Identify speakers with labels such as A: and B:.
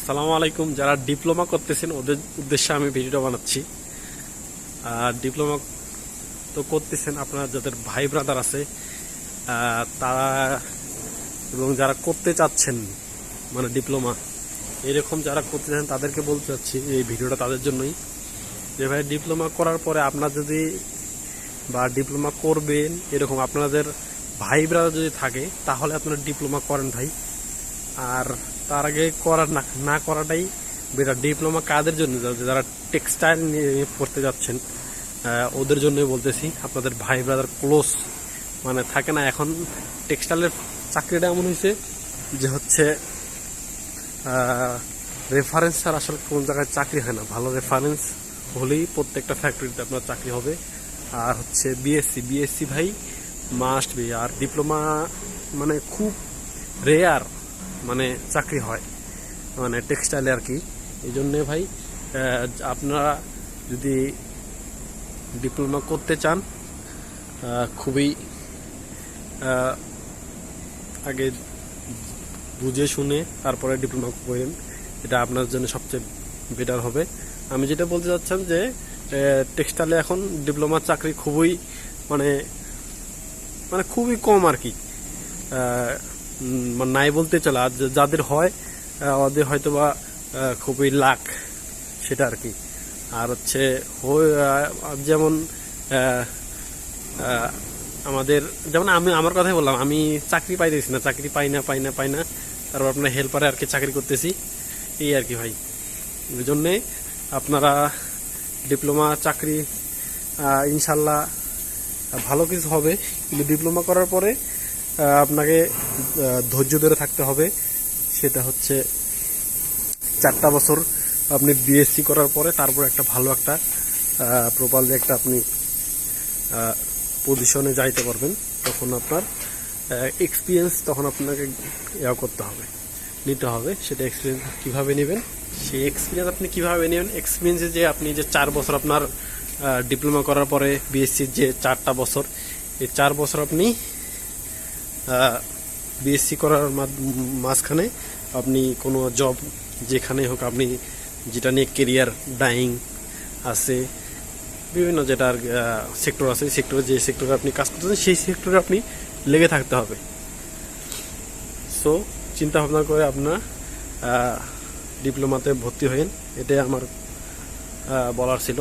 A: আসসালামু আলাইকুম। যারা ডিপ্লোমা করতেছেন ওদের উদ্দেশ্যে আমি ভিডিওটা বানাচ্ছি। আর ডিপ্লোমা তো করতেছেন আপনার যাদের ভাই ব্রাদার আছে তারা, এবং যারা করতে চাচ্ছেন মানে ডিপ্লোমা এরকম যারা করতে চান তাদেরকে বলতে চাচ্ছি এই ভিডিওটা তাদের জন্যই, যে ভাই ডিপ্লোমা করার পরে আপনার যদি বা ডিপ্লোমা করবেন এরকম আপনাদের ভাই ব্রাদার যদি থাকে তাহলে আপনারা ডিপ্লোমা করেন ভাই। আর তার আগে না করাটাই বেটার। ডিপ্লোমা কাদের জন্য? যারা টেক্সটাইল নিয়ে পড়তে যাচ্ছেন ওদের জন্যই বলতেছি। আপনাদের ভাই ব্রাদার ক্লোজ মানে থাকে না, এখন টেক্সটাইলের চাকরিটা এমন হয়েছে যে হচ্ছে রেফারেন্স ছাড়া আসলে কোন জায়গায় চাকরি হয় না। ভালো রেফারেন্স হলেই প্রত্যেকটা ফ্যাক্টরিতে আপনার চাকরি হবে। আর হচ্ছে বিএসসি ভাই মাস্ট বি। আর ডিপ্লোমা মানে খুব রেয়ার মানে চাকরি হয় মানে টেক্সটাইলে আর কি। এই জন্যে ভাই আপনারা যদি ডিপ্লোমা করতে চান খুবই আগে বুঝে শুনে তারপরে ডিপ্লোমা করেন, এটা আপনার জন্য সবচেয়ে বেটার হবে। আমি যেটা বলতে চাচ্ছিলাম যে টেক্সটাইলে এখন ডিপ্লোমার চাকরি খুবই মানে মানে খুবই কম আর কি, নাই বলতে চলে। আর যাদের হয় ওদের হয়তো বা খুবই লাক সেটা আর কি। আর হচ্ছে যেমন আমাদের যেমন আমার কথাই বললাম, আমি চাকরি পাইতেছি না, চাকরি পাই না তারপর আপনার হেল্পারে আর কি চাকরি করতেছি এই আর কি ভাই। ওই জন্যে আপনারা ডিপ্লোমা চাকরি ইনশাল্লাহ ভালো কিছু হবে, কিন্তু ডিপ্লোমা করার পরে আপনাকে ধৈর্য ধরে থাকতে হবে। সেটা হচ্ছে 4টা বছর আপনি বিএসসি করার পরে তারপর একটা ভালো একটা প্রপারলি একটা আপনি পজিশনে যাইতে পারবেন। তখন আপনার এক্সপিরিয়েন্স তখন আপনাকে করতে হবে, নিতে হবে। সেটা এক্সপিরিয়েন্স কীভাবে নেবেন, সেই এক্সপিরিয়েন্স আপনি কীভাবে নেবেন? এক্সপিরিয়েন্সে যে আপনি যে 4 বছর আপনার ডিপ্লোমা করার পরে বিএসসির যে 4টা বছর, এই 4 বছর আপনি বিএসসি করার মাঝখানে আপনি কোনো জব যেখানে হোক আপনি যেটা নিয়ে কেরিয়ার ডাইং আছে বিভিন্ন যেটার সেক্টর আছে, সেক্টরে যে সেক্টরে আপনি কাজ করতেছেন সেই সেক্টরে আপনি লেগে থাকতে হবে। সো চিন্তা ভাবনা করে আপনার ডিপ্লোমাতে ভর্তি হয়েন, এটাই আমার বলার ছিল।